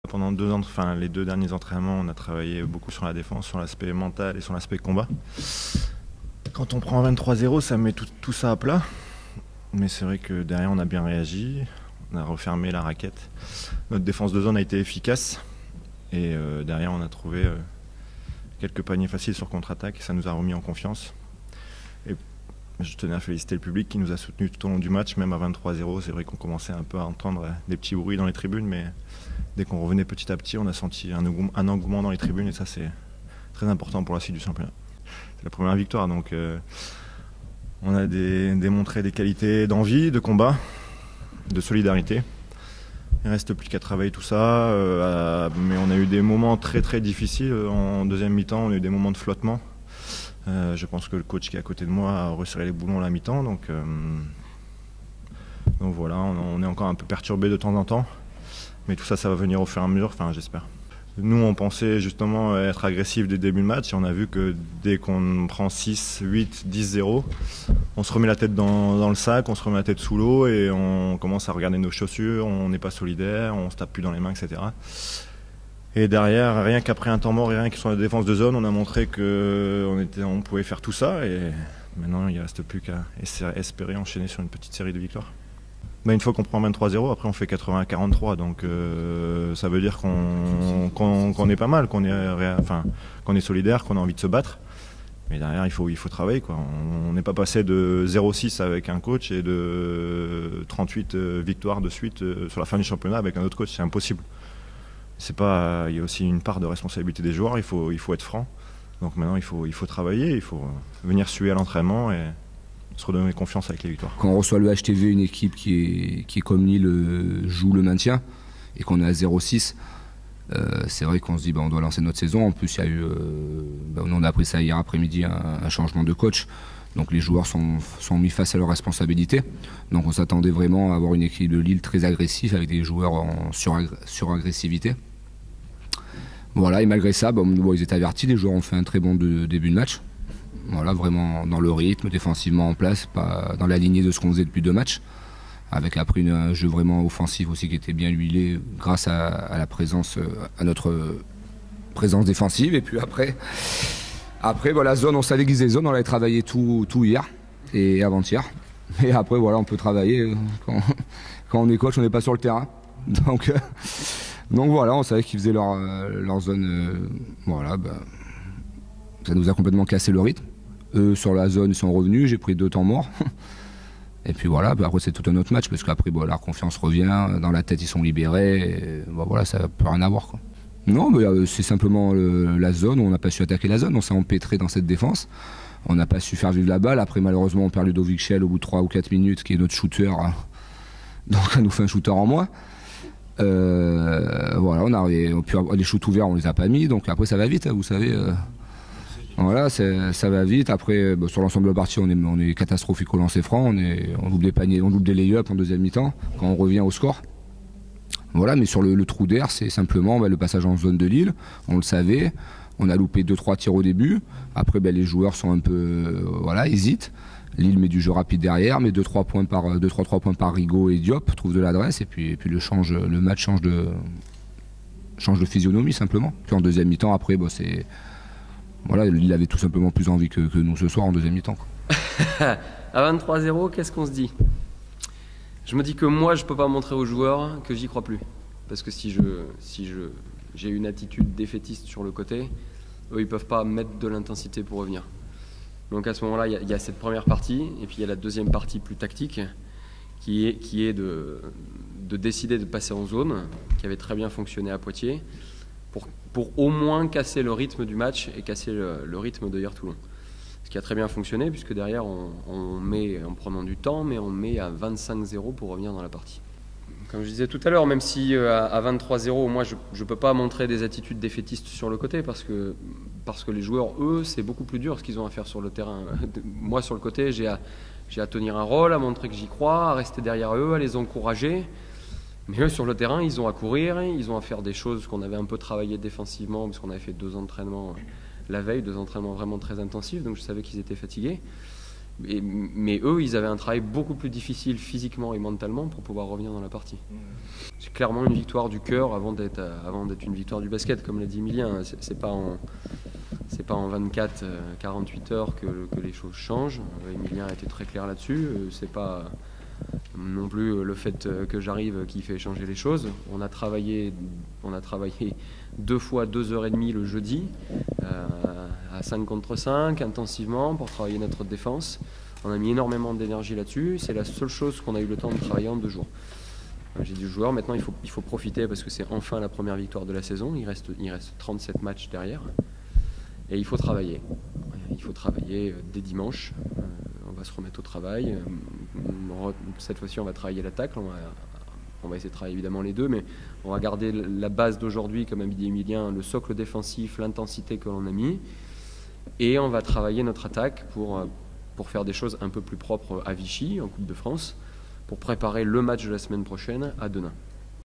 Pendant 2 ans, enfin les 2 derniers entraînements, on a travaillé beaucoup sur la défense, sur l'aspect mental et sur l'aspect combat. Quand on prend 23-0, ça met tout ça à plat. Mais c'est vrai que derrière, on a bien réagi. On a refermé la raquette. Notre défense de zone a été efficace. Et derrière, on a trouvé quelques paniers faciles sur contre-attaque. Et ça nous a remis en confiance. Et je tenais à féliciter le public qui nous a soutenus tout au long du match, même à 23-0. C'est vrai qu'on commençait un peu à entendre des petits bruits dans les tribunes, mais dès qu'on revenait petit à petit, on a senti un engouement dans les tribunes, et ça c'est très important pour la suite du championnat. C'est la première victoire, donc on a démontré des qualités d'envie, de combat, de solidarité. Il ne reste plus qu'à travailler tout ça, mais on a eu des moments très très difficiles. En deuxième mi-temps, on a eu des moments de flottement. Je pense que le coach qui est à côté de moi a resserré les boulons à la mi-temps, donc voilà, on est encore un peu perturbé de temps en temps. Mais tout ça, ça va venir au fur et à mesure, enfin j'espère. Nous, on pensait justement être agressif dès le début de match, et on a vu que dès qu'on prend 6, 8, 10-0, on se remet la tête dans le sac, on se remet la tête sous l'eau, et on commence à regarder nos chaussures, on n'est pas solidaire, on se tape plus dans les mains, etc. Et derrière, rien qu'après un temps mort et rien que sur la défense de zone, on a montré qu'on pouvait faire tout ça, et maintenant il ne reste plus qu'à espérer enchaîner sur une petite série de victoires. Une fois qu'on prend 23-0, après on fait 80-43, donc ça veut dire qu'on est pas mal, qu'on est solidaire, qu'on a envie de se battre. Mais derrière, il faut travailler, quoi. On n'est pas passé de 0-6 avec un coach et de 38 victoires de suite sur la fin du championnat avec un autre coach, c'est impossible. Il y a aussi une part de responsabilité des joueurs, il faut être franc. Donc maintenant, il faut travailler, il faut venir suer à l'entraînement et se redonner confiance avec les victoires. Quand on reçoit le HTV, une équipe qui est comme Lille joue le maintien, et qu'on est à 0-6, c'est vrai qu'on se dit on doit lancer notre saison. En plus, il y a eu, on a appris ça hier après-midi, un changement de coach. Donc les joueurs sont mis face à leurs responsabilités. Donc on s'attendait vraiment à avoir une équipe de Lille très agressive, avec des joueurs en suragressivité. Voilà, et malgré ça, ils étaient avertis, les joueurs ont fait un très bon début de match. Voilà, vraiment dans le rythme, défensivement en place, pas dans la lignée de ce qu'on faisait depuis 2 matchs, avec après un jeu vraiment offensif aussi qui était bien huilé grâce à la présence, à notre présence défensive. Et puis après la zone, on savait qu'ils faisaient zone, on avait travaillé tout hier et avant-hier. Et après voilà, on peut travailler quand on est coach, on n'est pas sur le terrain. Donc voilà, on savait qu'ils faisaient leur zone. Ça nous a complètement cassé le rythme. Eux, sur la zone, ils sont revenus, j'ai pris 2 temps morts. Et puis voilà, après c'est tout un autre match, parce qu'après leur confiance revient, dans la tête ils sont libérés, et voilà, ça peut rien avoir, quoi. Non, mais c'est simplement la zone, on n'a pas su attaquer la zone, on s'est empêtré dans cette défense, on n'a pas su faire vivre la balle. Après malheureusement on perd Ludovic Schell au bout de 3 ou 4 minutes, qui est notre shooter, hein. Donc ça nous fait un shooter en moins. Voilà, les shoots ouverts on les a pas mis, donc après ça va vite, hein, vous savez. Voilà, ça va vite. Après, sur l'ensemble de la partie, on est catastrophique au lancer franc. On loupe des paniers, on loupe des lay-ups en deuxième mi-temps quand on revient au score. Voilà, mais sur le trou d'air, c'est simplement le passage en zone de Lille. On le savait. On a loupé 2-3 tirs au début. Après, les joueurs sont un peu, hésitent. Lille met du jeu rapide derrière, mais 2-3 points par Rigaud et Diop, trouve de l'adresse, et puis le match change de physionomie simplement. Puis en deuxième mi-temps, après, c'est voilà, il avait tout simplement plus envie que nous ce soir en deuxième mi-temps. À 23-0, qu'est-ce qu'on se dit? Je me dis que moi, je ne peux pas montrer aux joueurs que j'y crois plus. Parce que si j'ai une attitude défaitiste sur le côté, eux, ils ne peuvent pas mettre de l'intensité pour revenir. Donc à ce moment-là, il y a cette première partie, et puis il y a la deuxième partie plus tactique, qui est de décider de passer en zone, qui avait très bien fonctionné à Poitiers, pour au moins casser le rythme du match et casser le rythme de hier-Toulon. Ce qui a très bien fonctionné, puisque derrière, on met, en prenant du temps, mais on met à 25-0 pour revenir dans la partie. Comme je disais tout à l'heure, même si à 23-0, moi, je ne peux pas montrer des attitudes défaitistes sur le côté, parce que les joueurs, eux, c'est beaucoup plus dur ce qu'ils ont à faire sur le terrain. Moi, sur le côté, j'ai à tenir un rôle, à montrer que j'y crois, à rester derrière eux, à les encourager. Mais eux, sur le terrain, ils ont à courir, ils ont à faire des choses qu'on avait un peu travaillé défensivement, parce qu'on avait fait 2 entraînements la veille, 2 entraînements vraiment très intensifs, donc je savais qu'ils étaient fatigués. Mais eux, ils avaient un travail beaucoup plus difficile physiquement et mentalement pour pouvoir revenir dans la partie. C'est clairement une victoire du cœur avant d'être une victoire du basket, comme l'a dit Emilien. C'est pas en 24, 48 heures que les choses changent. Emilien a été très clair là-dessus. C'est pas non plus le fait que j'arrive qui fait changer les choses. On a travaillé 2 fois 2h30 le jeudi, à 5 contre 5, intensivement, pour travailler notre défense. On a mis énormément d'énergie là-dessus. C'est la seule chose qu'on a eu le temps de travailler en 2 jours. J'ai dit aux joueurs, maintenant il faut profiter parce que c'est enfin la première victoire de la saison. Il reste 37 matchs derrière. Et il faut travailler. Il faut travailler dès dimanche. On va se remettre au travail. Cette fois-ci, on va travailler l'attaque. On va essayer de travailler évidemment les deux, mais on va garder la base d'aujourd'hui, comme a dit Emilien, le socle défensif, l'intensité que l'on a mis. Et on va travailler notre attaque pour faire des choses un peu plus propres à Vichy, en Coupe de France, pour préparer le match de la semaine prochaine à Denain.